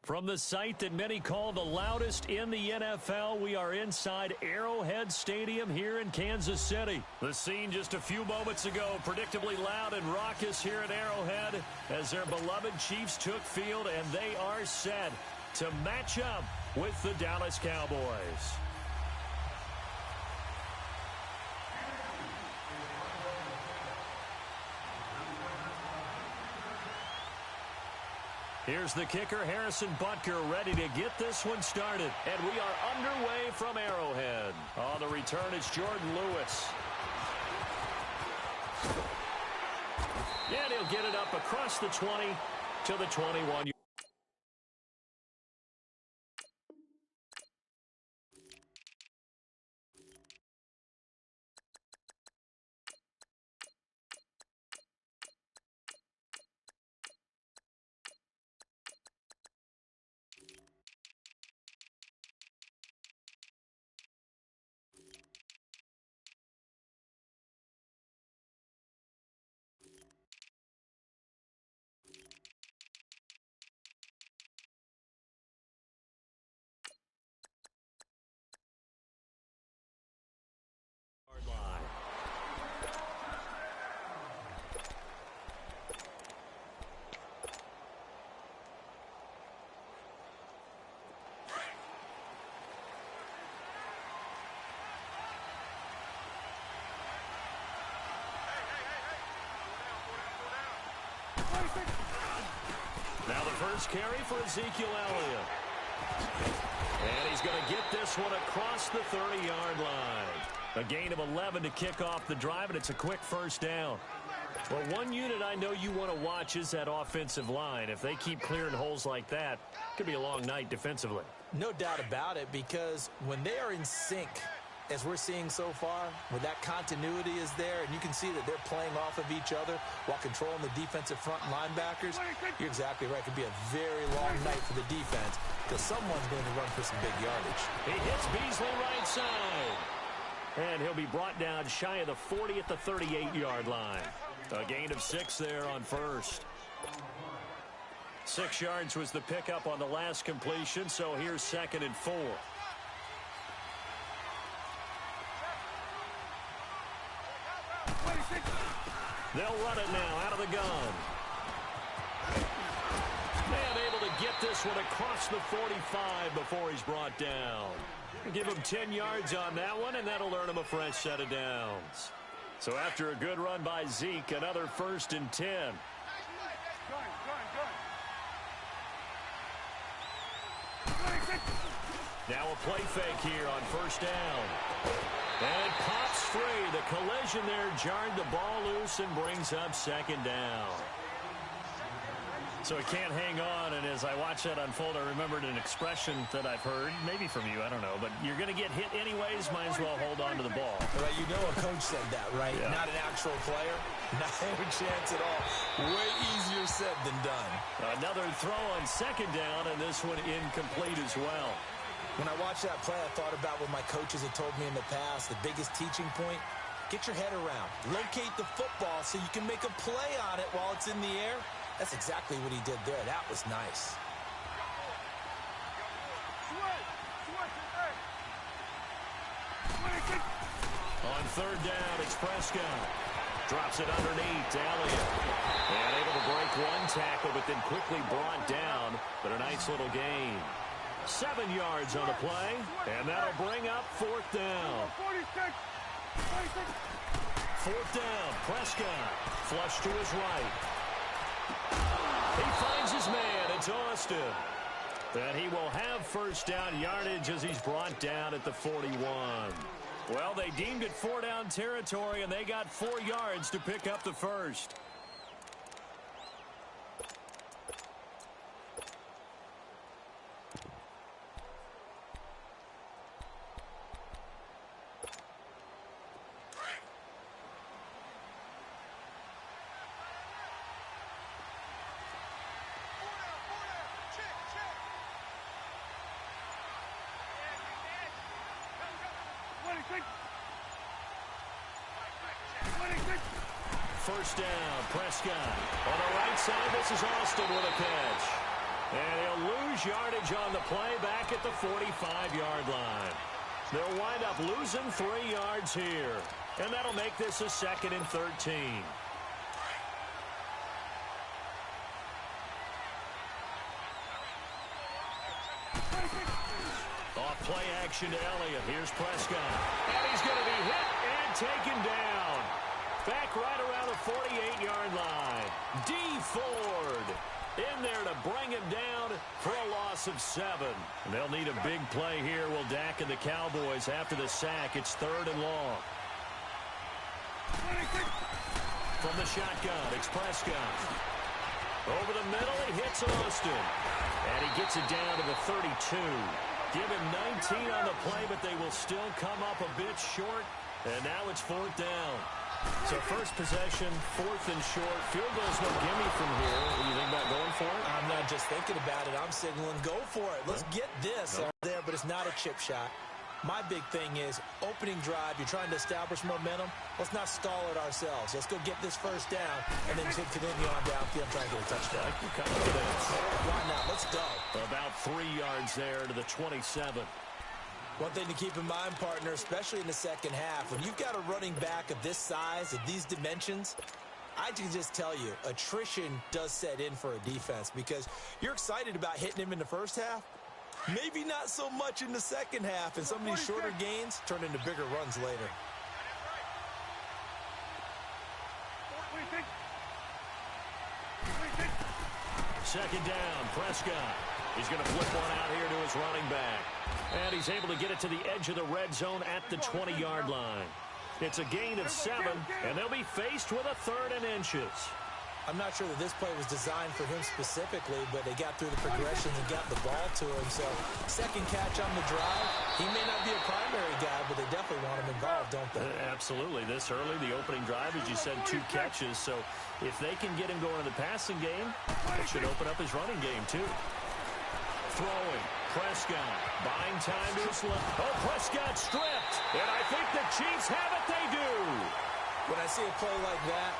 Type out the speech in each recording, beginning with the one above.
From the site that many call the loudest in the NFL, we are inside Arrowhead Stadium here in Kansas City. The scene just a few moments ago, predictably loud and raucous here at Arrowhead as their beloved Chiefs took field, and they are set to match up with the Dallas Cowboys. Here's the kicker, Harrison Butker, ready to get this one started. And we are underway from Arrowhead. On the return, it's Jordan Lewis. And he'll get it up across the 20 to the 21. Now the first carry for Ezekiel Elliott. And he's going to get this one across the 30-yard line. A gain of 11 to kick off the drive, and it's a quick first down. Well, one unit I know you want to watch is that offensive line. If they keep clearing holes like that, it could be a long night defensively. No doubt about it, because when they are in sync, as we're seeing so far, when that continuity is there, and you can see that they're playing off of each other while controlling the defensive front linebackers, you're exactly right. It could be a very long night for the defense because someone's going to run for some big yardage. He hits Beasley right side. And he'll be brought down shy of the 40 at the 38-yard line. A gain of 6 there on first. 6 yards was the pickup on the last completion, so here's 2nd and 4. They'll run it now out of the gun. And able to get this one across the 45 before he's brought down. Give him 10 yards on that one, and that'll earn him a fresh set of downs. So after a good run by Zeke, another 1st and 10. Now a play fake here on 1st down. And it pops free. The collision there jarred the ball loose and brings up 2nd down. So it can't hang on, and as I watch that unfold, I remembered an expression that I've heard, maybe from you, I don't know, but you're going to get hit anyways, might as well hold on to the ball. Right, you know a coach said that, right? Yeah. Not an actual player. Not a chance at all. Way easier said than done. Another throw on 2nd down, and this one incomplete as well. When I watched that play, I thought about what my coaches had told me in the past. The biggest teaching point, get your head around. Locate the football so you can make a play on it while it's in the air. That's exactly what he did there. That was nice. On 3rd down, it's Prescott. Drops it underneath to Elliott. And able to break one tackle, but then quickly brought down. But a nice little gain. 7 yards on the play. And that'll bring up 4th down. 4th down, Prescott. Flush to his right. He finds his man. It's Austin. And he will have 1st down yardage as he's brought down at the 41. Well, they deemed it 4-down territory, and they got 4 yards to pick up the 1st. first down. Prescott on the right side. This is Austin with a catch. And he'll lose yardage on the play back at the 45-yard line. They'll wind up losing 3 yards here. And that'll make this a 2nd and 13. Off play action to Elliott. Here's Prescott. And he's going to be hit and taken down. Back right around the 48-yard line. D. Ford in there to bring him down for a loss of 7. And they'll need a big play here. Will Dak and the Cowboys after the sack. It's 3rd and long. From the shotgun, it's Prescott. Over the middle, he hits Austin. And he gets it down to the 32. Give him 19 on the play, but they will still come up a bit short. And now it's 4th down. So first possession, 4th and short. Field goal's no gimme from here. What do you think about going for it? I'm not just thinking about it. I'm signaling go for it. Let's get this there, but it's not a chip shot. My big thing is opening drive. You're trying to establish momentum. Let's not stall it ourselves. Let's go get this first down and then continue on downfield trying to get a touchdown. I like your confidence. Why not? Let's go. About 3 yards there to the 27. One thing to keep in mind, partner, especially in the second half, when you've got a running back of this size, of these dimensions, I can just tell you, attrition does set in for a defense because you're excited about hitting him in the first half. Maybe not so much in the second half, and some of these shorter gains turn into bigger runs later. Second down, Prescott. He's going to flip one out here to his running back. And he's able to get it to the edge of the red zone at the 20-yard line. It's a gain of 7, and they'll be faced with a 3rd and inches. I'm not sure that this play was designed for him specifically, but they got through the progressions and got the ball to him. So, second catch on the drive. He may not be a primary guy, but they definitely want him involved, don't they? Absolutely. This early, the opening drive, as you said, 2 catches. So, if they can get him going in the passing game, it should open up his running game, too. Throwing. Prescott. Buying time to his left. Oh, Prescott stripped. And I think the Chiefs have it. They do. When I see a play like that,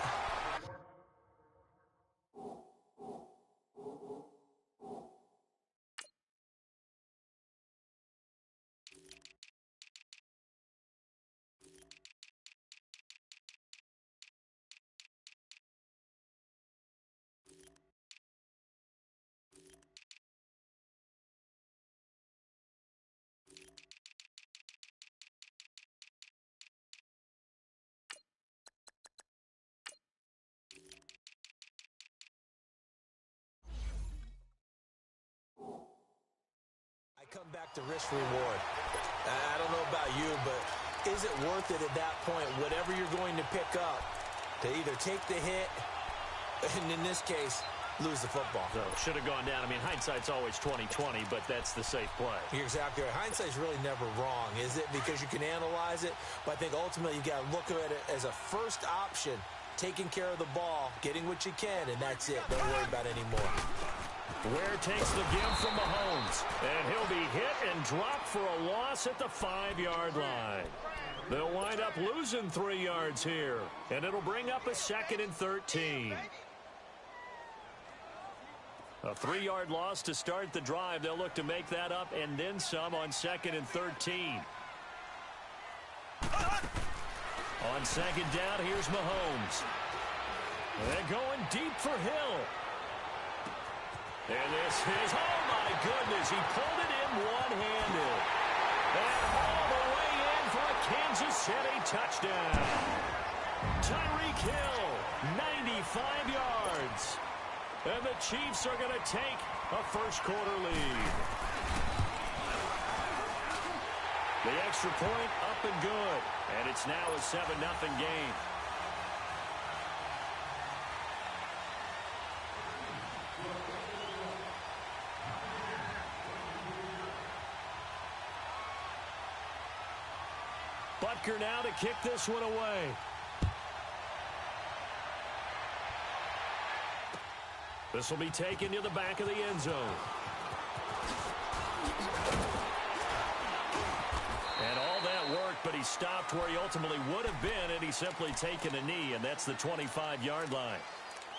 come back to risk reward. I don't know about you, but is it worth it at that point, whatever you're going to pick up, to either take the hit, and in this case, lose the football? So, should have gone down. I mean, hindsight's always 20/20, but that's the safe play. You're exactly right. Hindsight's really never wrong, is it? Because you can analyze it, but I think ultimately you got to look at it as a first option, taking care of the ball, getting what you can, and that's it. Don't worry about it anymore. Ware takes the give from Mahomes, and he'll be hit and dropped for a loss at the 5-yard line. They'll wind up losing 3 yards here, and it'll bring up a 2nd and 13. A 3-yard loss to start the drive. They'll look to make that up and then some on 2nd and 13. On 2nd down, here's Mahomes. They're going deep for Hill. And this is, oh my goodness, he pulled it in one-handed. And all the way in for a Kansas City touchdown. Tyreek Hill, 95 yards. And the Chiefs are going to take a first-quarter lead. The extra point up and good. And it's now a 7-0 game. Butker now to kick this one away. This will be taken to the back of the end zone. And all that work, but he stopped where he ultimately would have been had he simply taken a knee, and that's the 25-yard line.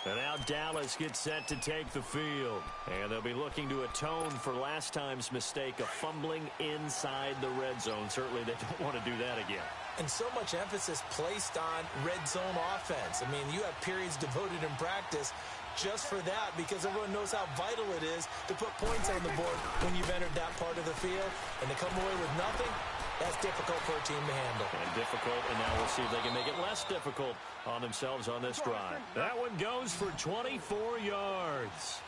And now Dallas gets set to take the field. And they'll be looking to atone for last time's mistake of fumbling inside the red zone. Certainly they don't want to do that again. And so much emphasis placed on red zone offense. I mean, you have periods devoted in practice just for that because everyone knows how vital it is to put points on the board when you've entered that part of the field. And to come away with nothing, that's difficult for a team to handle. And difficult, and now we'll see if they can make it less difficult on themselves on this drive. That one goes for 24 yards.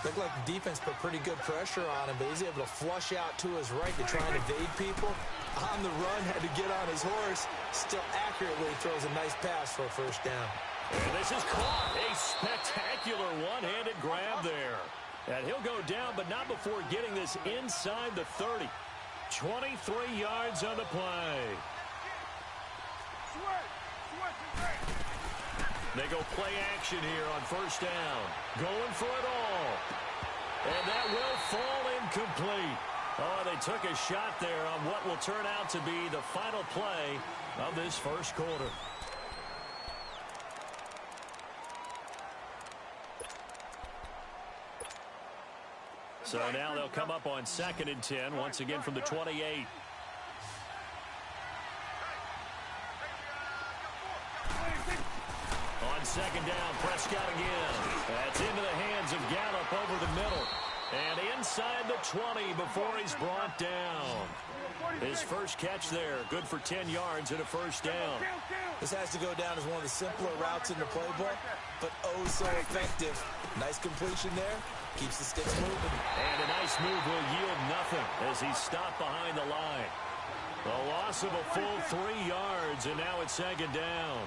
Looked like the defense put pretty good pressure on him, but he's able to flush out to his right to try and evade people. On the run, had to get on his horse. Still accurately throws a nice pass for a first down. And this is caught. A spectacular one-handed grab there. And he'll go down, but not before getting this inside the 30. 23 yards on the play. They go play action here on first down. Going for it all. And that will fall incomplete. Oh, they took a shot there on what will turn out to be the final play of this first quarter. So now they'll come up on 2nd and 10, once again from the 28. On 2nd down, Prescott again. That's into the hands of Gallup over the middle. And inside the 20 before he's brought down. His first catch there, good for 10 yards and a first down. This has to go down as one of the simpler routes in the playbook, but oh so effective. Nice completion there. Keeps the sticks moving. And a nice move will yield nothing as he's stopped behind the line. A loss of a full 3 yards, and now it's 2nd down.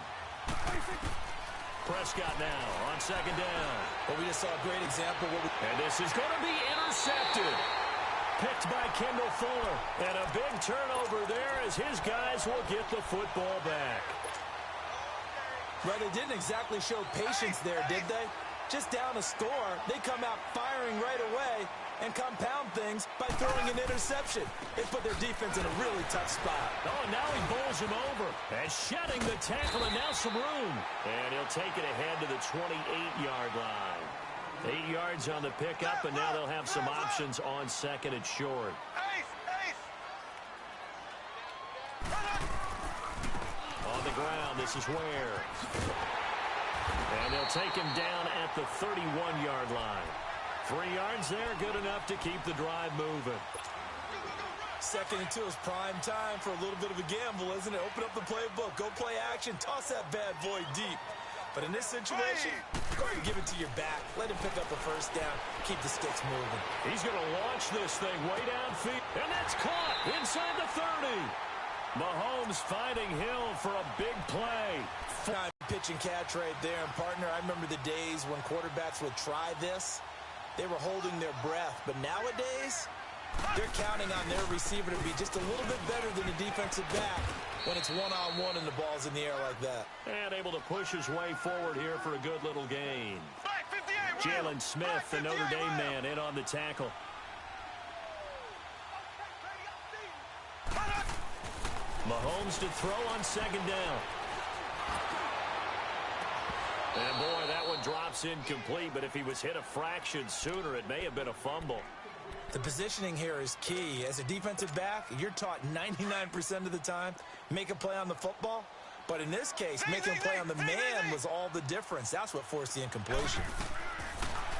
Prescott now on 2nd down. Well, we just saw a great example. And this is going to be intercepted. Picked by Kendall Fuller. And a big turnover there as his guys will get the football back. Well, they didn't exactly show patience there, did they? Just down a score, they come out firing right away and compound things by throwing an interception. They put their defense in a really tough spot. Oh, and now he bowls him over. And shedding the tackle, and now some room. And he'll take it ahead to the 28-yard line. 8 yards on the pickup, and now they'll have some options on 2nd and short. On the ground, this is Ware. And they'll take him down at the 31-yard line. 3 yards there, good enough to keep the drive moving. 2nd and 2 is prime time for a little bit of a gamble, isn't it? Open up the playbook, go play action, toss that bad boy deep. But in this situation, go ahead and give it to your back. Let him pick up a first down. Keep the sticks moving. He's going to launch this thing way downfield. And that's caught inside the 30. Mahomes finding Hill for a big play. Time pitch and catch right there. And, partner, I remember the days when quarterbacks would try this. They were holding their breath. But nowadays, they're counting on their receiver to be just a little bit better than the defensive back when it's one-on-one and the ball's in the air like that. And able to push his way forward here for a good little gain. Jalen Smith, the Notre Dame man, in on the tackle. Mahomes to throw on 2nd down. And boy, that one drops incomplete, but if he was hit a fraction sooner, it may have been a fumble. The positioning here is key. As a defensive back, you're taught 99% of the time, make a play on the football. But in this case, making a play on the man was all the difference. That's what forced the incompletion.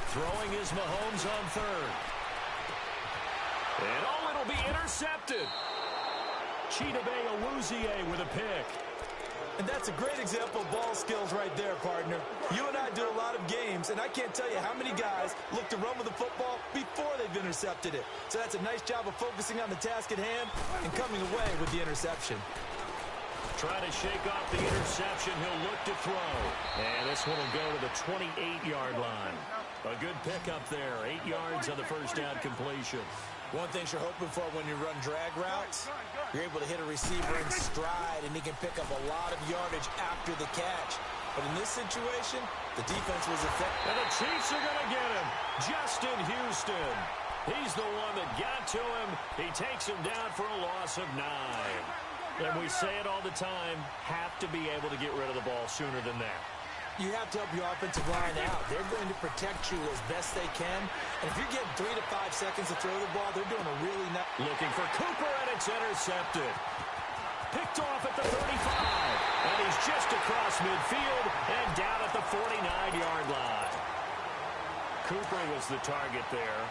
Throwing is Mahomes on 3rd. And oh, it'll be intercepted. Chidobe Awuzie with a pick. And that's a great example of ball skills right there, partner. You and I do a lot of games, and I can't tell you how many guys look to run with the football before they've intercepted it. So that's a nice job of focusing on the task at hand and coming away with the interception. Trying to shake off the interception. He'll look to throw. And this one will go to the 28-yard line. A good pickup there. 8 yards on the first down completion. One thing you're hoping for when you run drag routes, you're able to hit a receiver in stride, and he can pick up a lot of yardage after the catch. But in this situation, the defense was effective. And the Chiefs are going to get him. Justin Houston. He's the one that got to him. He takes him down for a loss of 9. And we say it all the time, have to be able to get rid of the ball sooner than that. You have to help your offensive line out. They're going to protect you as best they can. And if you're getting 3 to 5 seconds to throw the ball, they're doing a really nice... Looking for Cooper, and it's intercepted. Picked off at the 35. And he's just across midfield and down at the 49-yard line. Cooper was the target there.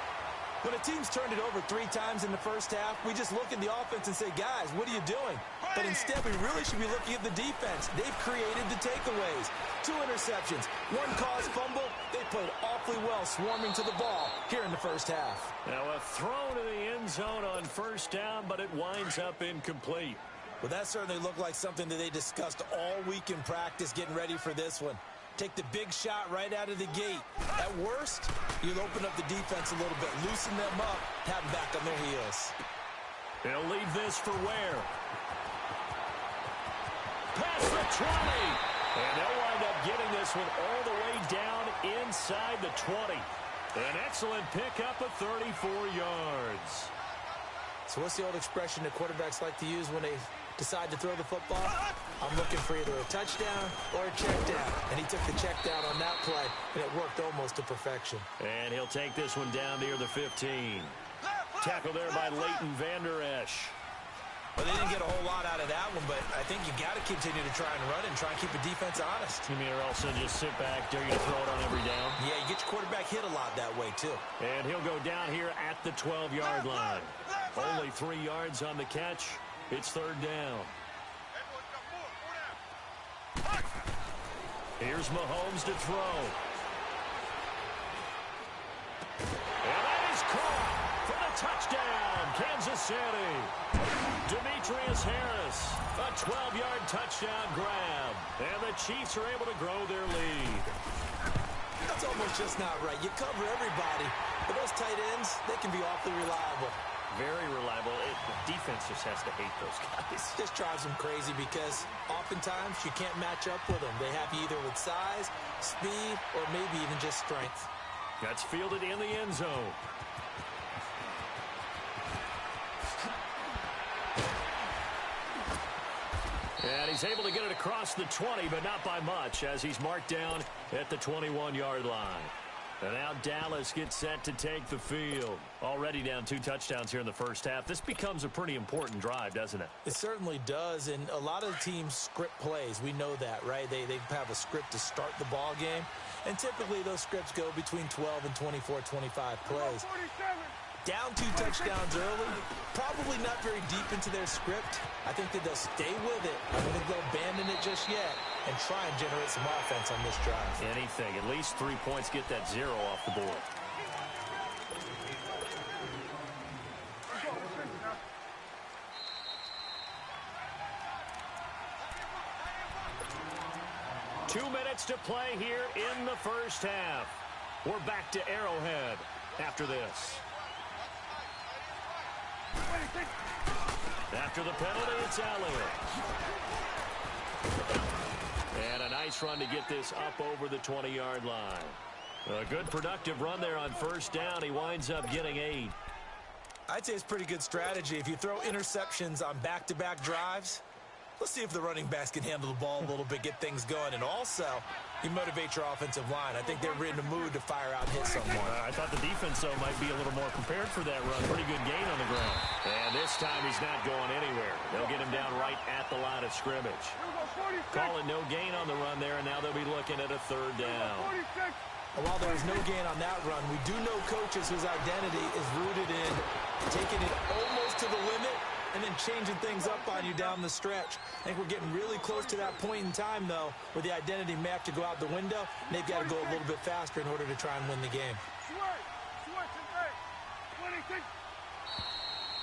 When a team's turned it over 3 times in the first half, we just look at the offense and say, guys, what are you doing? But instead, we really should be looking at the defense. They've created the takeaways. 2 interceptions, 1 caused fumble. They played awfully well swarming to the ball here in the first half. Now a throw to the end zone on first down, but it winds up incomplete. Well, that certainly looked like something that they discussed all week in practice getting ready for this one. Take the big shot right out of the gate. At worst, you'll open up the defense a little bit, loosen them up, have them back on their heels. They'll leave this for Ware. Past the 20. And they'll wind up getting this one all the way down inside the 20. An excellent pickup of 34 yards. So what's the old expression that quarterbacks like to use when they decide to throw the football? I'm looking for either a touchdown or a check down. And he took the check down on that play, and it worked almost to perfection. And he'll take this one down near the 15. Tackle there by Leighton Vander Esch. Well, they didn't get a whole lot out of that one, but I think you got to continue to try and run and try and keep the defense honest. You mean or else just sit back, dare you to throw it on every down? Yeah, you get your quarterback hit a lot that way, too. And he'll go down here at the 12-yard line. Only 3 yards on the catch. It's third down. Here's Mahomes to throw. And that is caught for the touchdown, Kansas City. Demetrius Harris, a 12-yard touchdown grab. And the Chiefs are able to grow their lead. That's almost just not right. You cover everybody, but those tight ends, they can be awfully reliable. Very reliable. The defense just has to hate those guys. This drives them crazy because oftentimes you can't match up with them. They have you either with size, speed, or maybe even just strength. That's fielded in the end zone. And he's able to get it across the 20, but not by much, as he's marked down at the 21-yard line. And now Dallas gets set to take the field. Already down 2 touchdowns here in the first half. This becomes a pretty important drive, doesn't it? It certainly does, and a lot of teams script plays. We know that, right? They have a script to start the ball game, and typically those scripts go between 12 and 24, 25 plays. Down 2 touchdowns early, probably not very deep into their script. I think that they'll stay with it. I don't think they'll abandon it just yet and try and generate some offense on this drive. Anything. At least 3 points, get that 0 off the board. Two minutes to play here in the first half. We're back to Arrowhead after this. After the penalty, it's Elliott. And a nice run to get this up over the 20-yard line. A good productive run there on first down. He winds up getting 8. I'd say it's pretty good strategy. If you throw interceptions on back-to-back drives, let's see if the running backs can handle the ball a little bit, get things going. And also, you motivate your offensive line. I think they're in the mood to fire out and hit someone. I thought the defense, though, might be a little more prepared for that run. Pretty good gain on the ground. And this time he's not going anywhere. They'll get him down right at the line of scrimmage. Call it no gain on the run there, and now they'll be looking at a third down. And while there is no gain on that run, we do know coaches whose identity is rooted in taking it almost to the limit and then changing things up on you down the stretch. I think we're getting really close to that point in time, though, where the identity may have to go out the window, and they've got to go a little bit faster in order to try and win the game.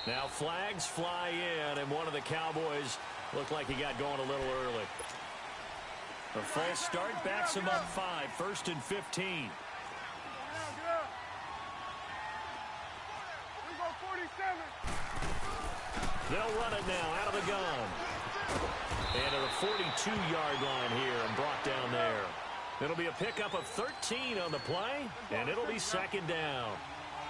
Now flags fly in, and one of the Cowboys looked like he got going a little early. A false start backs him up 5, 1st and 15. They'll run it now out of the gun. And at a 42-yard line here and brought down there. It'll be a pickup of 13 on the play, and it'll be second down.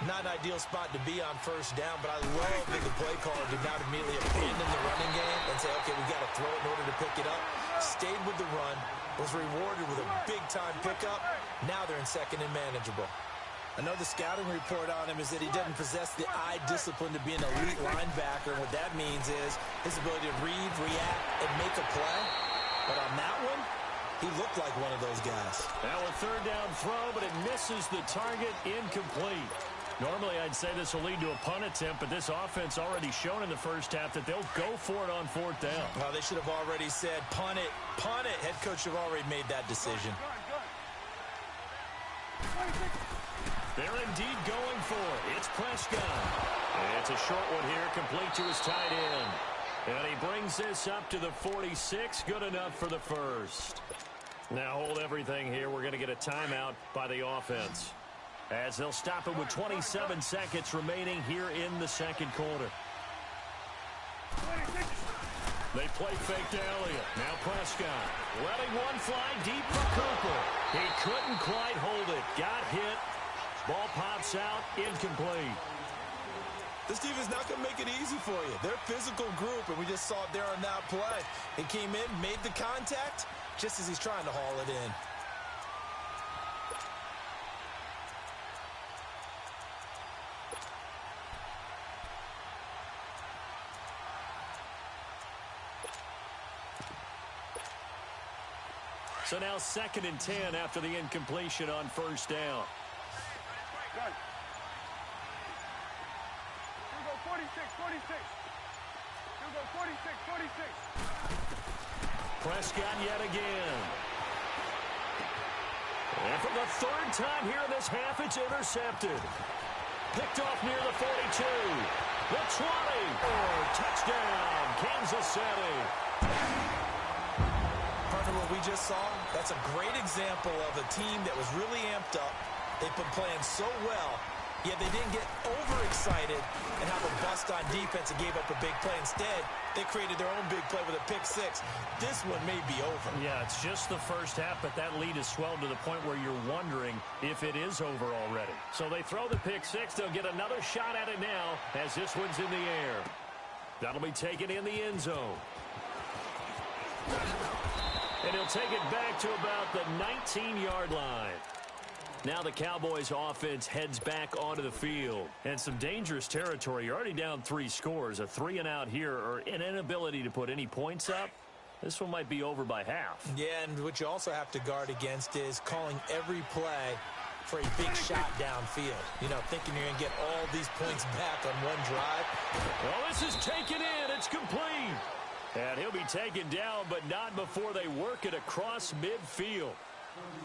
Not an ideal spot to be on first down, but I love that the play caller did not immediately abandon the running game and say, okay, was rewarded with a big-time pickup. Now they're in second and manageable. Another scouting report on him is that he doesn't possess the eye discipline to be an elite linebacker. And what that means is his ability to read, react, and make a play. But on that one, he looked like one of those guys. Now a third down throw, but it misses the target, incomplete. Normally, I'd say this will lead to a punt attempt, but this offense already shown in the first half that they'll go for it on fourth down. Well, they should have already said, punt it, punt it. Head coach should have already made that decision. They're indeed going for it. It's Prescott. It's a short one here, complete to his tight end. And he brings this up to the 46, good enough for the first. Now hold everything here. We're going to get a timeout by the offense, as they'll stop it with 27 seconds remaining here in the second quarter. They play fake to Elliott. Now Prescott letting one fly deep for Cooper. He couldn't quite hold it. Got hit. Ball pops out. Incomplete. This team is not going to make it easy for you. They're a physical group, and we just saw it there on that play. He came in, made the contact, just as he's trying to haul it in. So now 2nd and 10 after the incompletion on first down. Prescott yet again. And for the third time here in this half, it's intercepted. Picked off near the 42. The 20. Touchdown, Kansas City. Partner, what we just saw, that's a great example of a team that was really amped up. They've been playing so well, yet they didn't get overexcited and have a bust on defense and gave up a big play. Instead, they created their own big play with a pick six. This one may be over. Yeah, it's just the first half, but that lead has swelled to the point where you're wondering if it is over already. So they throw the pick six. They'll get another shot at it now as this one's in the air. That'll be taken in the end zone. And he'll take it back to about the 19-yard line. Now the Cowboys offense heads back onto the field. And some dangerous territory. You're already down 3 scores. A 3-and-out here, or an inability to put any points up. This one might be over by half. Yeah, and what you also have to guard against is calling every play for a big shot downfield. You know, thinking you're going to get all these points back on one drive. Well, this is taken in. It's complete. And he'll be taken down, but not before they work it across midfield.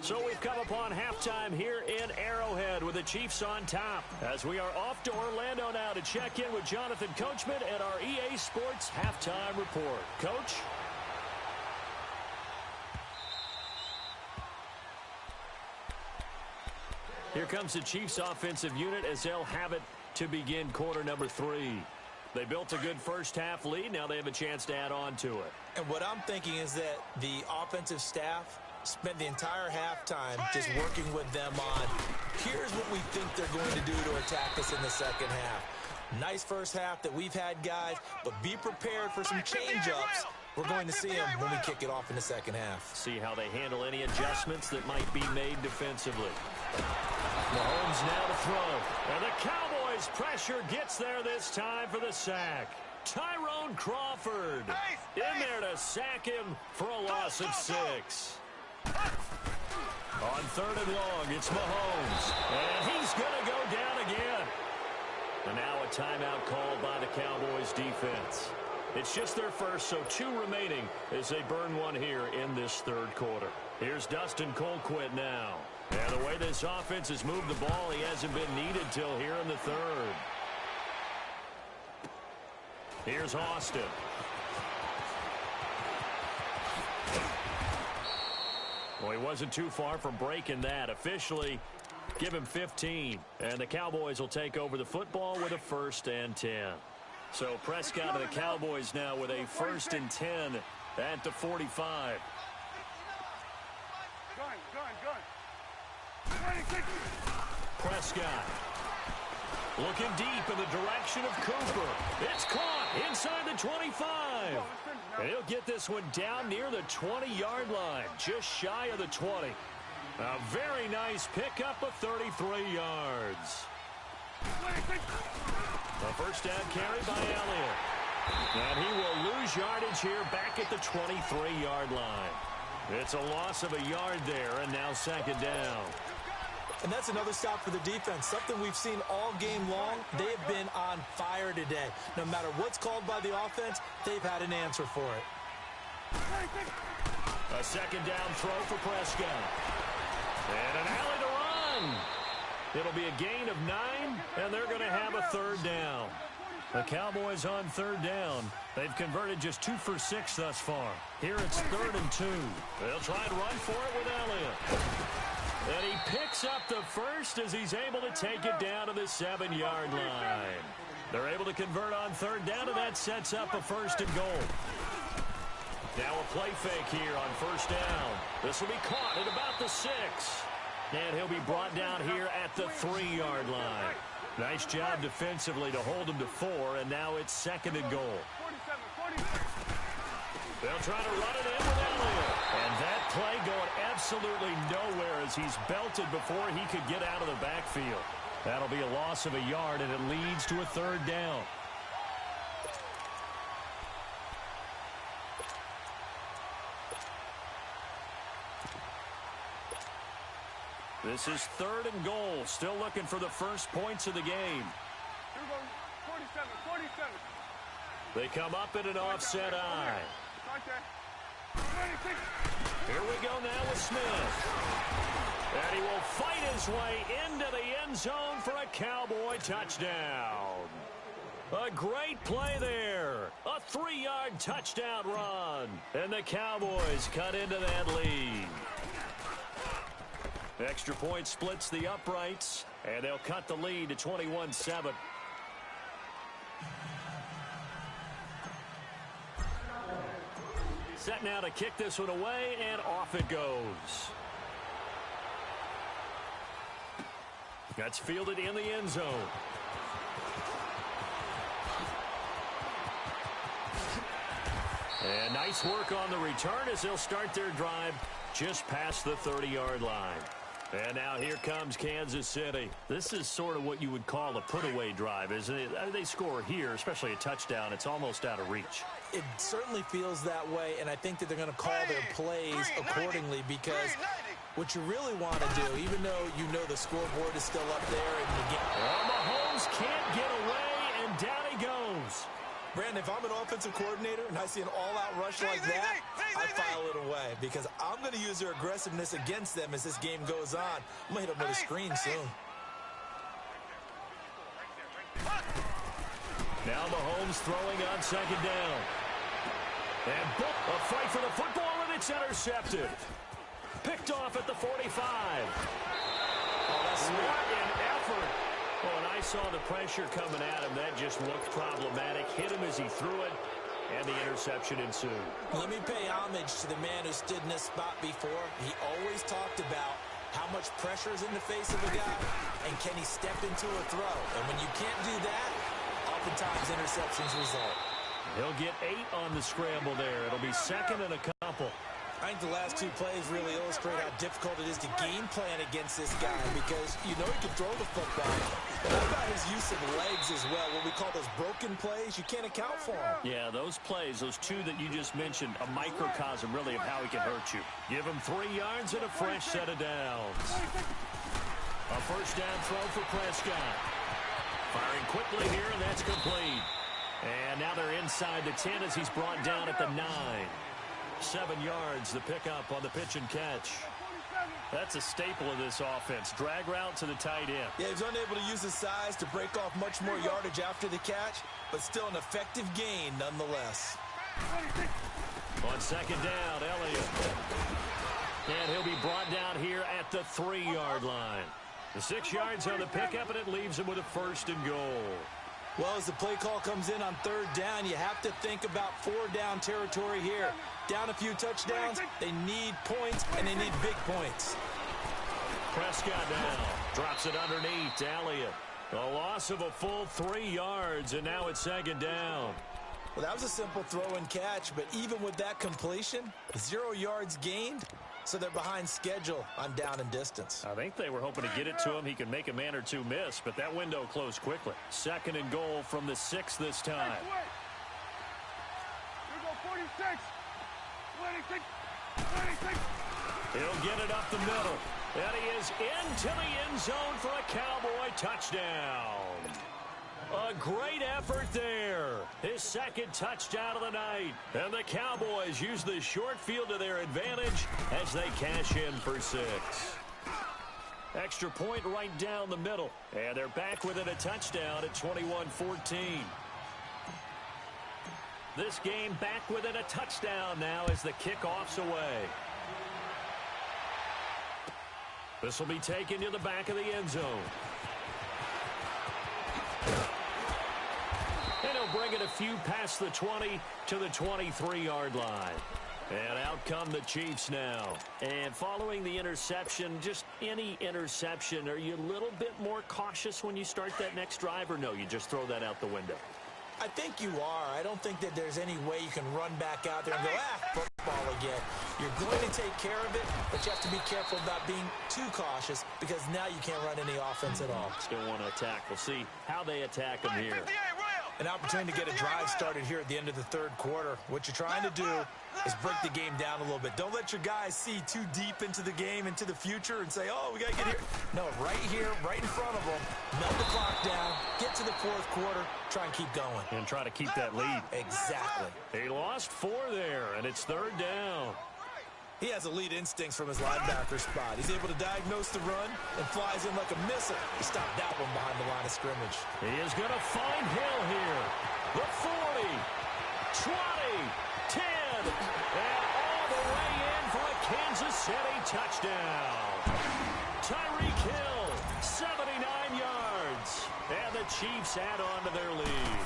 So we've come upon halftime here in Arrowhead with the Chiefs on top, as we are off to Orlando now to check in with Jonathan Coachman and our EA Sports Halftime Report. Coach? Here comes the Chiefs offensive unit as they'll have it to begin quarter number 3. They built a good first half lead. Now they have a chance to add on to it. And what I'm thinking is that the offensive staff spent the entire halftime just working with them on, here's what we think they're going to do to attack us in the second half. Nice first half that we've had, guys, but be prepared for some change-ups. We're going to see them when we kick it off in the second half. See how they handle any adjustments that might be made defensively. Mahomes now to throw. And the Cowboys pressure gets there this time for the sack. Tyrone Crawford in there to sack him for a loss of 6. On 3rd and long, it's Mahomes. And he's going to go down again. And now a timeout called by the Cowboys defense. It's just their first, so 2 remaining as they burn one here in this third quarter. Here's Dustin Colquitt now. And the way this offense has moved the ball, he hasn't been needed till here in the third. Here's Austin. Well, he wasn't too far from breaking that. Officially, give him 15. And the Cowboys will take over the football with a 1st and 10. So Prescott and the Cowboys now with a 1st and 10 at the 45. Prescott looking deep in the direction of Cooper. It's caught. Inside the 25. And he'll get this one down near the 20-yard line, just shy of the 20. A very nice pickup of 33 yards. A first down carry by Elliott. And he will lose yardage here back at the 23-yard line. It's a loss of a yard there, and now second down. And that's another stop for the defense, something we've seen all game long. They have been on fire today. No matter what's called by the offense, they've had an answer for it. A second down throw for Prescott. And an alley to run. It'll be a gain of 9, and they're going to have a third down. The Cowboys on third down. They've converted just 2 for 6 thus far. Here it's 3rd and 2. They'll try and run for it with Elliott. And he picks up the first as he's able to take it down to the 7-yard line. They're able to convert on third down, and that sets up a 1st and goal. Now a play fake here on first down. This will be caught at about the 6. And he'll be brought down here at the 3-yard line. Nice job defensively to hold him to 4, and now it's 2nd and goal. They'll try to run it in with Elliott. And that play going absolutely nowhere as he's belted before he could get out of the backfield. That'll be a loss of a yard, and it leads to a 3rd down. This is 3rd and goal. Still looking for the first points of the game. 47. They come up in an offset eye. Here we go now with Smith. And he will fight his way into the end zone for a Cowboy touchdown. A great play there. A 3-yard touchdown run. And the Cowboys cut into that lead. Extra point splits the uprights, and they'll cut the lead to 21-7. Set now to kick this one away, and off it goes. That's fielded in the end zone. And nice work on the return as they'll start their drive just past the 30-yard line. And now here comes Kansas City. This is sort of what you would call a put-away drive, isn't it? They score here, especially a touchdown. It's almost out of reach. It certainly feels that way, and I think that they're going to call their plays accordingly because what you really want to do, even though you know the scoreboard is still up there, and you get... Well, Mahomes can't get away, and down he goes. Brandon, if I'm an offensive coordinator and I see an all-out rush like that, I file it away because I'm going to use their aggressiveness against them as this game goes on. I'm going to hit them with a screen soon. Now Mahomes throwing on second down. And a fight for the football, and it's intercepted. Picked off at the 45. Oh, that's what an effort. Oh, and I saw the pressure coming at him. That just looked problematic. Hit him as he threw it, and the interception ensued. Let me pay homage to the man who stood in this spot before. He always talked about how much pressure is in the face of a guy, and can he step into a throw. And when you can't do that, oftentimes interceptions result. He'll get 8 on the scramble there. It'll be 2nd and a couple. I think the last 2 plays really illustrate how difficult it is to game plan against this guy because you know he can throw the football. But how about his use of legs as well? What we call those broken plays, you can't account for them. Yeah, those plays, those 2 that you just mentioned, a microcosm really of how he can hurt you. Give him 3 yards and a fresh set of downs. A first down throw for Prescott. Firing quickly here, and that's complete. And now they're inside the 10 as he's brought down at the 9. 7 yards, the pickup on the pitch and catch. That's a staple of this offense. Drag route to the tight end. Yeah, he's unable to use his size to break off much more yardage after the catch, but still an effective gain nonetheless. On second down, Elliott. And he'll be brought down here at the 3-yard line. The 6 yards on the pickup, and it leaves him with a 1st and goal. Well, as the play call comes in on 3rd down, you have to think about 4-down territory here. Down a few touchdowns, they need points, and they need big points. Prescott now drops it underneath to Elliott. A loss of a full 3 yards, and now it's 2nd down. Well, that was a simple throw and catch, but even with that completion, 0 yards gained, so they're behind schedule on down and distance. I think they were hoping to get it to him. He could make a man or two miss, but that window closed quickly. 2nd and goal from the 6 this time. Here we go, 46. 26. 26. He'll get it up the middle. And he is into the end zone for a Cowboy touchdown. A great effort there. His 2nd touchdown of the night. And the Cowboys use the short field to their advantage as they cash in for 6. Extra point right down the middle. And they're back within a touchdown at 21-14. This game back within a touchdown now as the kickoff's away. This will be taken to the back of the end zone. And he'll bring it a few past the 20 to the 23-yard line. And out come the Chiefs now. And following the interception, just any interception, are you a little bit more cautious when you start that next drive, or no, you just throw that out the window? I think you are. I don't think that there's any way you can run back out there and go, football again. You're going to take care of it, but you have to be careful about being too cautious because now you can't run any offense at all. Still want to attack. We'll see how they attack them here. An opportunity to get a drive started here at the end of the 3rd quarter. What you're trying to do is break the game down a little bit. Don't let your guys see too deep into the game, into the future, and say, oh, we got to get here. No, right here, right in front of them, melt the clock down, get to the 4th quarter, try and keep going. And try to keep that lead. Exactly. He lost 4 there, and it's 3rd down. He has elite instincts from his linebacker spot. He's able to diagnose the run and flies in like a missile. He stopped that one behind the line of scrimmage. He is going to find Hill here. The 40, 20, 10, and all the way in for a Kansas City touchdown. Tyreek Hill, 79 yards. And the Chiefs add on to their lead.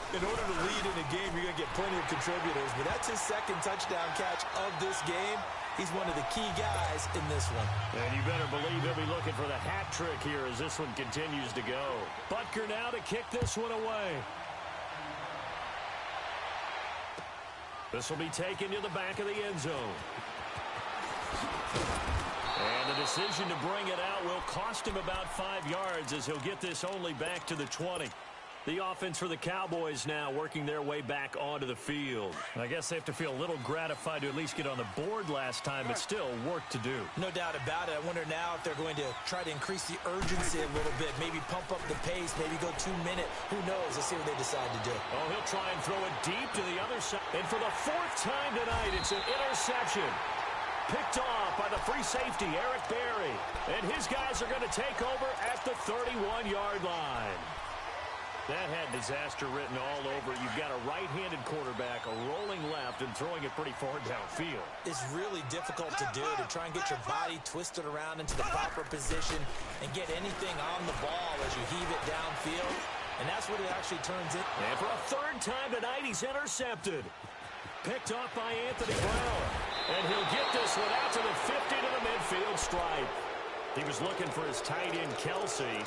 In order to lead in a game, you're going to get plenty of contributors, but that's his 2nd touchdown catch of this game. He's one of the key guys in this one. And you better believe he'll be looking for the hat trick here as this one continues to go. Butker now to kick this one away. This will be taken to the back of the end zone. And the decision to bring it out will cost him about 5 yards as he'll get this only back to the 20. The offense for the Cowboys now working their way back onto the field. I guess they have to feel a little gratified to at least get on the board last time, but still work to do. No doubt about it. I wonder now if they're going to try to increase the urgency a little bit, maybe pump up the pace, maybe go 2-minute. Who knows? Let's see what they decide to do. Oh, he'll try and throw it deep to the other side. And for the 4th time tonight, it's an interception. Picked off by the free safety, Eric Berry. And his guys are going to take over at the 31-yard line. That had disaster written all over it. You've got a right-handed quarterback, a rolling left, and throwing it pretty far downfield. It's really difficult to do, to try and get your body twisted around into the proper position and get anything on the ball as you heave it downfield. And that's what it actually turns in. And for a 3rd time tonight, he's intercepted. Picked off by Anthony Brown. And he'll get this one out to the 50 to the midfield stripe. He was looking for his tight end, Kelsey.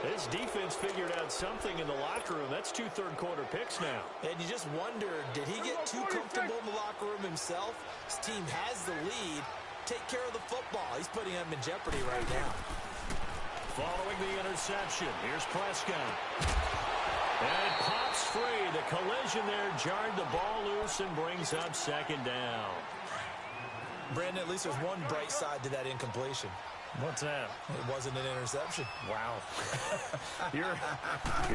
His defense figured out something in the locker room. That's 2 third-quarter picks now. And you just wonder, did he get too comfortable in the locker room himself? His team has the lead. Take care of the football. He's putting him in jeopardy right now. Following the interception, here's Prescott. And it pops free. The collision there jarred the ball loose and brings up 2nd down. Brandon, at least there's one bright side to that incompletion. What's that? It wasn't an interception. Wow. You're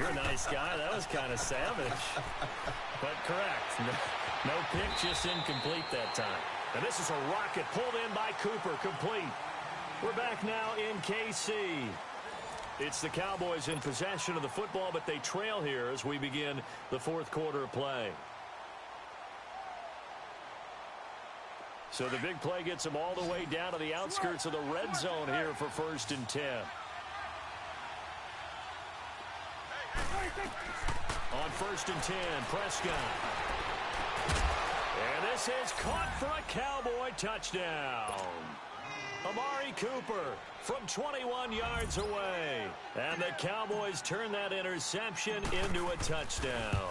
a nice guy. That was kind of savage. But correct. No pick, just incomplete that time. And this is a rocket pulled in by Cooper, complete. We're back now in KC. It's the Cowboys in possession of the football, but they trail here as we begin the 4th quarter of play. So the big play gets them all the way down to the outskirts of the red zone here for 1st and 10. On 1st and 10, Prescott. And this is caught for a Cowboy touchdown. Amari Cooper from 21 yards away. And the Cowboys turn that interception into a touchdown.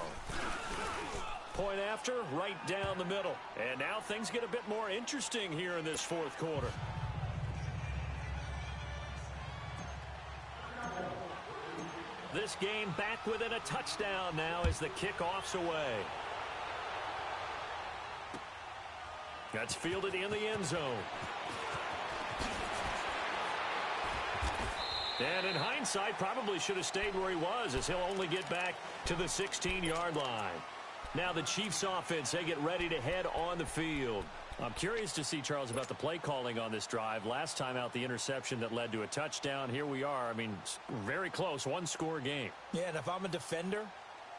Point after, right down the middle. And now things get a bit more interesting here in this fourth quarter. This game back within a touchdown now as the kickoff's away. That's fielded in the end zone. And in hindsight, probably should have stayed where he was, as he'll only get back to the 16-yard line. Now the Chiefs offense, they get ready to head on the field. I'm curious to see, Charles, about the play calling on this drive. Last time out, the interception that led to a touchdown. Here we are. I mean, very close, one-score game. Yeah, and if I'm a defender,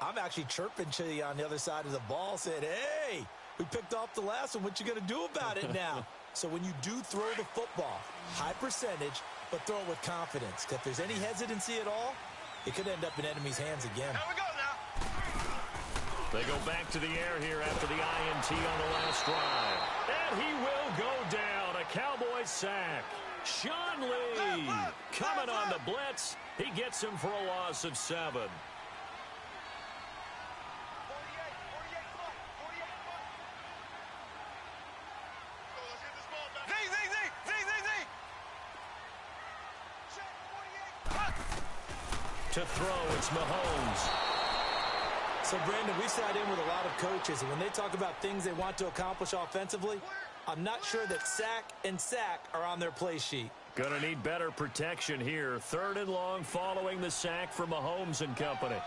I'm actually chirping to you on the other side of the ball, saying, hey, we picked off the last one. What you going to do about it now? So when you do throw the football, high percentage, but throw it with confidence. If there's any hesitancy at all, it could end up in enemy's hands again. Here we go now. They go back to the air here after the INT on the last drive. And he will go down. A Cowboys sack. Sean Lee coming on the blitz. He gets him for a loss of 7. To throw, it's Mahomes. So, Brandon, we sat in with a lot of coaches, and when they talk about things they want to accomplish offensively, I'm not sure that sack and sack are on their play sheet. Gonna need better protection here. 3rd and long following the sack for Mahomes and company.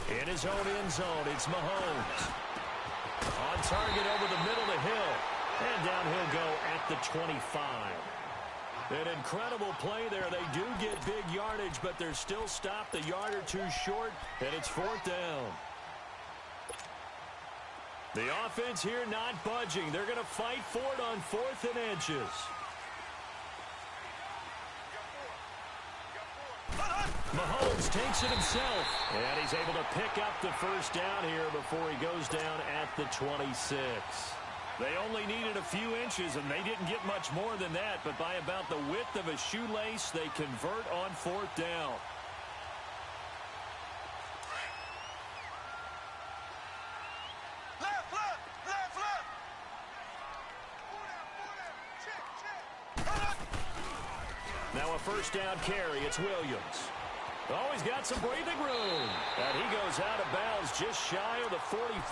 In his own end zone, it's Mahomes. On target over the middle to Hill. And down he'll go at the 25. An incredible play there. They do get big yardage, but they're still stopped a yard or two short, and it's 4th down. The offense here not budging. They're going to fight for it on 4th and inches. Mahomes takes it himself, and he's able to pick up the first down here before he goes down at the 26. They only needed a few inches, and they didn't get much more than that, but by about the width of a shoelace, they convert on 4th down. Now a first down carry, it's Williams. Oh, he's got some breathing room. And he goes out of bounds just shy of the 45.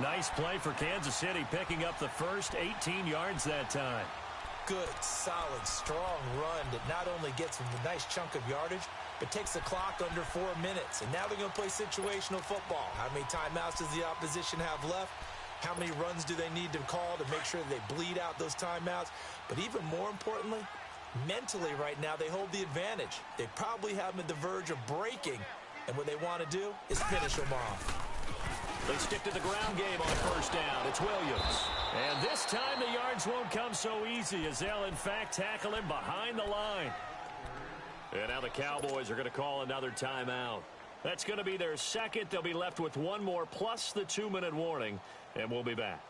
Nice play for Kansas City, picking up the first 18 yards that time. Good, solid, strong run that not only gets them a nice chunk of yardage, but takes the clock under 4 minutes. And now they're going to play situational football. How many timeouts does the opposition have left? How many runs do they need to call to make sure that they bleed out those timeouts? But even more importantly, mentally right now, they hold the advantage. They probably have them at the verge of breaking, and what they want to do is finish them off. They stick to the ground game on first down. It's Williams. And this time the yards won't come so easy as they'll, in fact, tackle him behind the line. And now the Cowboys are going to call another timeout. That's going to be their second. They'll be left with one more plus the 2-minute warning, and we'll be back.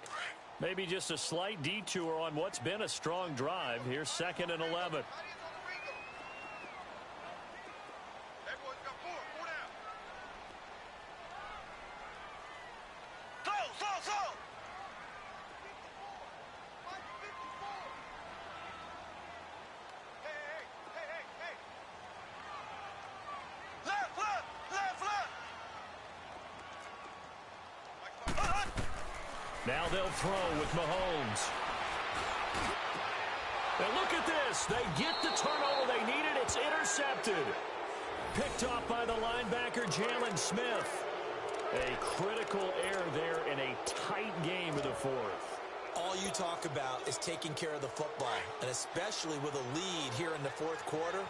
Maybe just a slight detour on what's been a strong drive. Here's 2nd and 11. Now they'll throw with Mahomes. And look at this. They get the turnover they needed. It's intercepted. Picked off by the linebacker, Jalen Smith. A critical error there in a tight game of the 4th. All you talk about is taking care of the football, and especially with a lead here in the 4th quarter.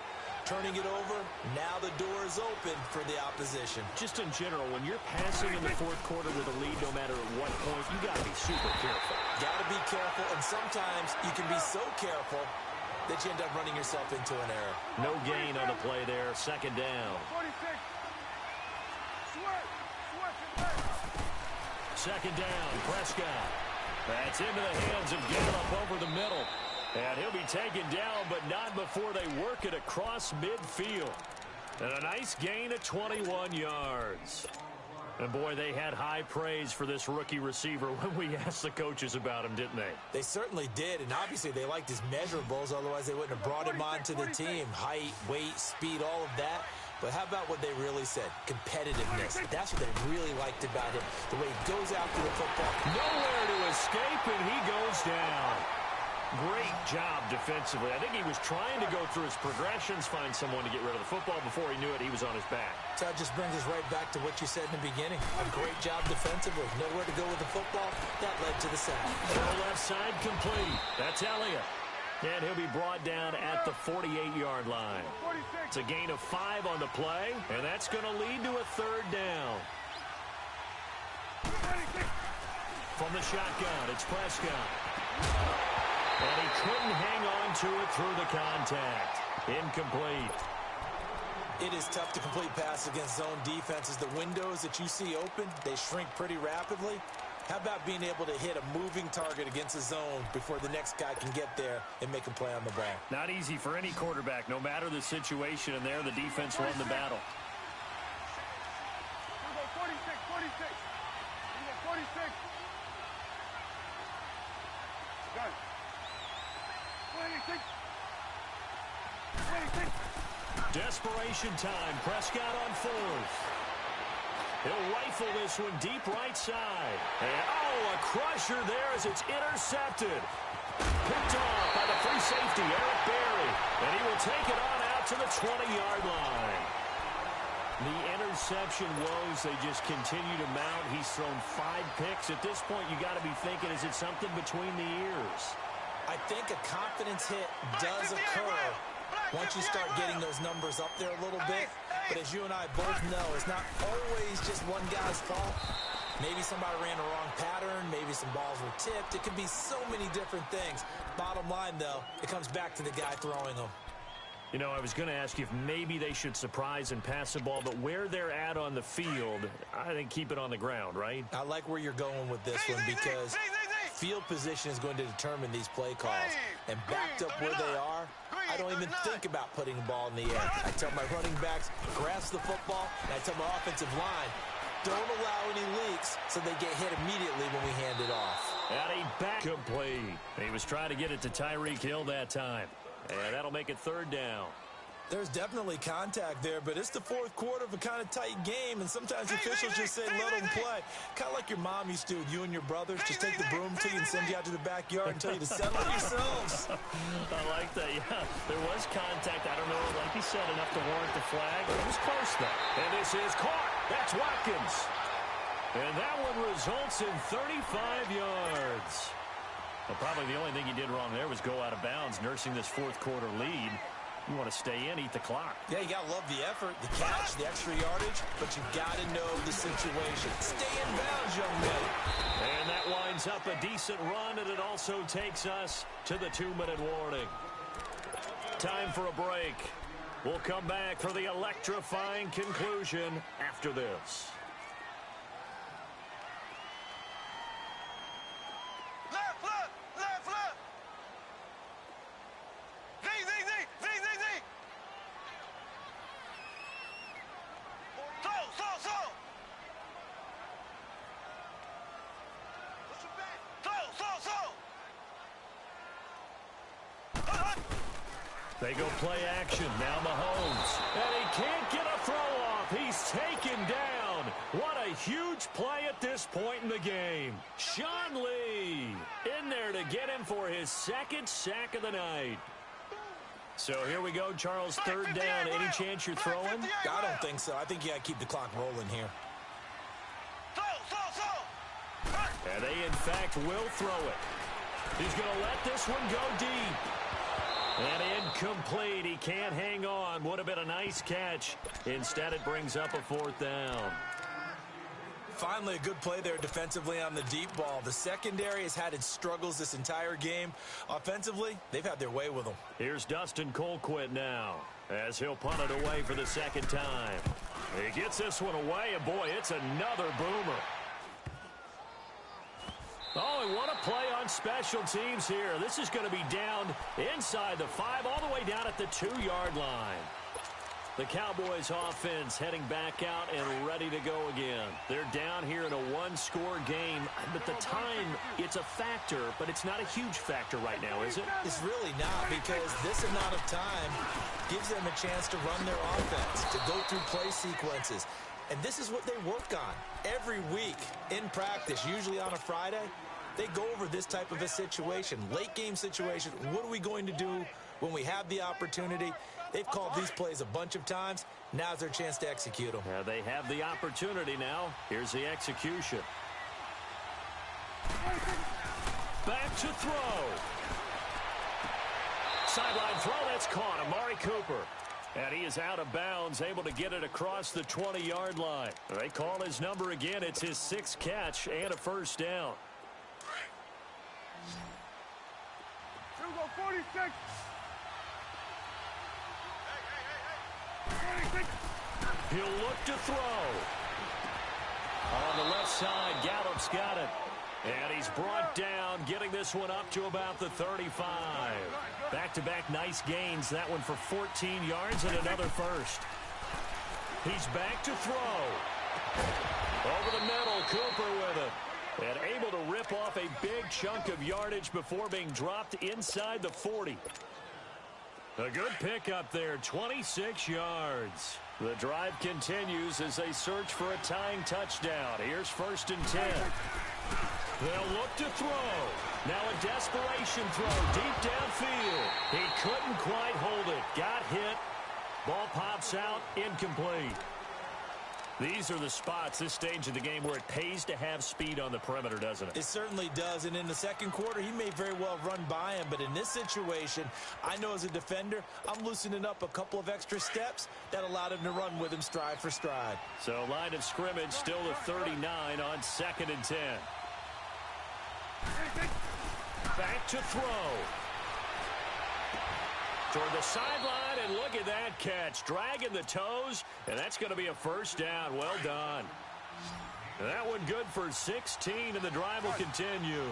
Turning it over, now the door is open for the opposition. Just in general, when you're passing in the 4th quarter with a lead, no matter at what point, you got to be super careful. Got to be careful, and sometimes you can be so careful that you end up running yourself into an error. No gain on the play there. Second down. 46. Second down, Prescott. That's into the hands of Gallup over the middle. And he'll be taken down, but not before they work it across midfield. And a nice gain of 21 yards. And, boy, they had high praise for this rookie receiver when we asked the coaches about him, didn't they? They certainly did, and obviously they liked his measurables. Otherwise, they wouldn't have brought him onto the team. Height, weight, speed, all of that. But how about what they really said? Competitiveness. That's what they really liked about him. The way he goes after the football. Nowhere to escape, and he goes down. Great job defensively. I think he was trying to go through his progressions, find someone to get rid of the football. Before he knew it, he was on his back. So that just brings us right back to what you said in the beginning. A great job defensively. Nowhere to go with the football. That led to the sack. Throw left side complete. That's Elliott. And he'll be brought down at the 48-yard line. It's a gain of 5 on the play, and that's going to lead to a third down. From the shotgun, it's Prescott. And he couldn't hang on to it through the contact. Incomplete. It is tough to complete passes against zone defenses. The windows that you see open, they shrink pretty rapidly. How about being able to hit a moving target against a zone before the next guy can get there and make a play on the ball? Not easy for any quarterback, no matter the situation. And there, the defense won the battle. 46. 46. Got it. 26. Desperation time. Prescott on fourth. He'll rifle this one deep right side. And, a crusher there as it's intercepted. Picked off by the free safety, Eric Berry. And he will take it on out to the 20-yard line. The interception woes, they just continue to mount. He's thrown 5 picks. At this point, you got to be thinking, is it something between the ears? I think a confidence hit does occur once you start getting those numbers up there a little bit. But as you and I both know, it's not always just one guy's fault. Maybe somebody ran a wrong pattern. Maybe some balls were tipped. It could be so many different things. Bottom line, though, it comes back to the guy throwing them. You know, I was going to ask you if maybe they should surprise and pass the ball, but where they're at on the field, I think keep it on the ground, right? I like where you're going with this one because field position is going to determine these play calls. And backed up where they are, I don't even think about putting the ball in the air. I tell my running backs, grasp the football, and I tell my offensive line, don't allow any leaks so they get hit immediately when we hand it off. At a back complete. He was trying to get it to Tyreek Hill that time. And that'll make it third down. There's definitely contact there, but it's the fourth quarter of a kind of tight game, and sometimes officials just say, let them play. Kind of like your mom used to, you and your brothers, just take the broom to you and send you out to the backyard and tell you to settle yourselves. I like that, yeah. There was contact. I don't know, like you said, enough to warrant the flag. It was close, though. And this is caught. That's Watkins. And that one results in 35 yards. Well, probably the only thing he did wrong there was go out of bounds, nursing this fourth quarter lead. You want to stay in, eat the clock. Yeah, you got to love the effort, the catch, the extra yardage, but you've got to know the situation. Stay in bounds, young man. And that winds up a decent run, and it also takes us to the 2-minute warning. Time for a break. We'll come back for the electrifying conclusion after this. They go play action. Now Mahomes. And he can't get a throw off. He's taken down. What a huge play at this point in the game. Sean Lee in there to get him for his second sack of the night. So here we go, Charles, third down. Any chance you're throwing? I don't think so. I think you got to keep the clock rolling here. And they, in fact, will throw it. He's going to let this one go deep. And incomplete. He can't hang on. Would have been a nice catch. Instead, it brings up a fourth down. Finally, a good play there defensively on the deep ball. The secondary has had its struggles this entire game. Offensively, they've had their way with them. Here's Dustin Colquitt now, as he'll punt it away for the second time. He gets this one away, and boy, it's another boomer. Oh, and what a play on special teams here. This is going to be down inside the 5, all the way down at the 2-yard line. The Cowboys offense heading back out and ready to go again. They're down here in a one-score game. But the time, it's a factor, but it's not a huge factor right now, is it? It's really not, because this amount of time gives them a chance to run their offense, to go through play sequences. And this is what they work on every week in practice, usually on a Friday. They go over this type of a situation, late-game situation. What are we going to do when we have the opportunity? They've called these plays a bunch of times. Now's their chance to execute them. They have the opportunity now. Here's the execution. Back to throw. Sideline throw, that's caught. Amari Cooper. And he is out of bounds, able to get it across the 20-yard line. They call his number again. It's his 6th catch and a first down. 46. He'll look to throw. On the left side, Gallup's got it. And he's brought down, getting this one up to about the 35. Back-to-back nice gains. That one for 14 yards and another first. He's back to throw. Over the middle, Cooper with it. And able to rip off a big chunk of yardage before being dropped inside the 40. A good pickup there, 26 yards. The drive continues as they search for a tying touchdown. Here's 1st and 10. They'll look to throw. Now a desperation throw deep downfield. He couldn't quite hold it. Got hit. Ball pops out, incomplete. These are the spots, this stage of the game, where it pays to have speed on the perimeter, doesn't it? It certainly does, and in the second quarter, he may very well run by him, but in this situation, I know as a defender, I'm loosening up a couple of extra steps that allowed him to run with him stride for stride. So line of scrimmage still at 39 on 2nd and 10. Back to throw. Toward the sideline, and look at that catch. Dragging the toes, and that's going to be a first down. Well done. That one good for 16, and the drive will continue.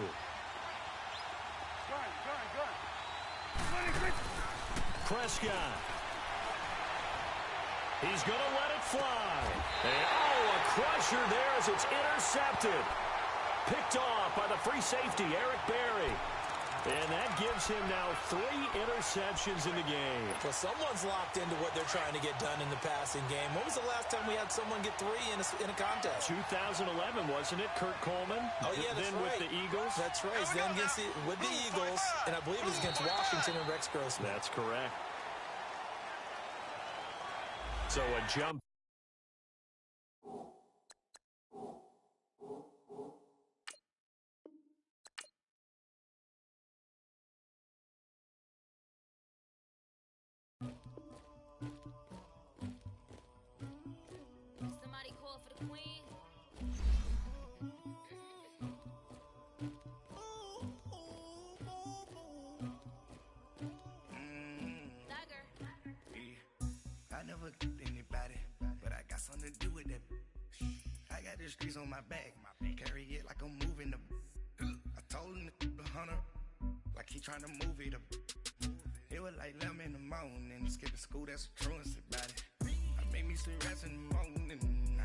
Prescott. He's going to let it fly. And, a crusher there as it's intercepted. Picked off by the free safety, Eric Berry. And that gives him now 3 interceptions in the game. Well, someone's locked into what they're trying to get done in the passing game. When was the last time we had someone get 3 in a contest? 2011, wasn't it? Kurt Coleman? Oh, yeah, that's then right. With the Eagles? That's right. Then with the Eagles, and I believe it was against Washington and Rex Grossman. That's correct. So a jump. The streets on my back, carry it like I'm moving the. I told him to 100, like he trying to move it up. It was like 11 in the morning, skipping school, that's a truancy about it. I made me some rest in the morning,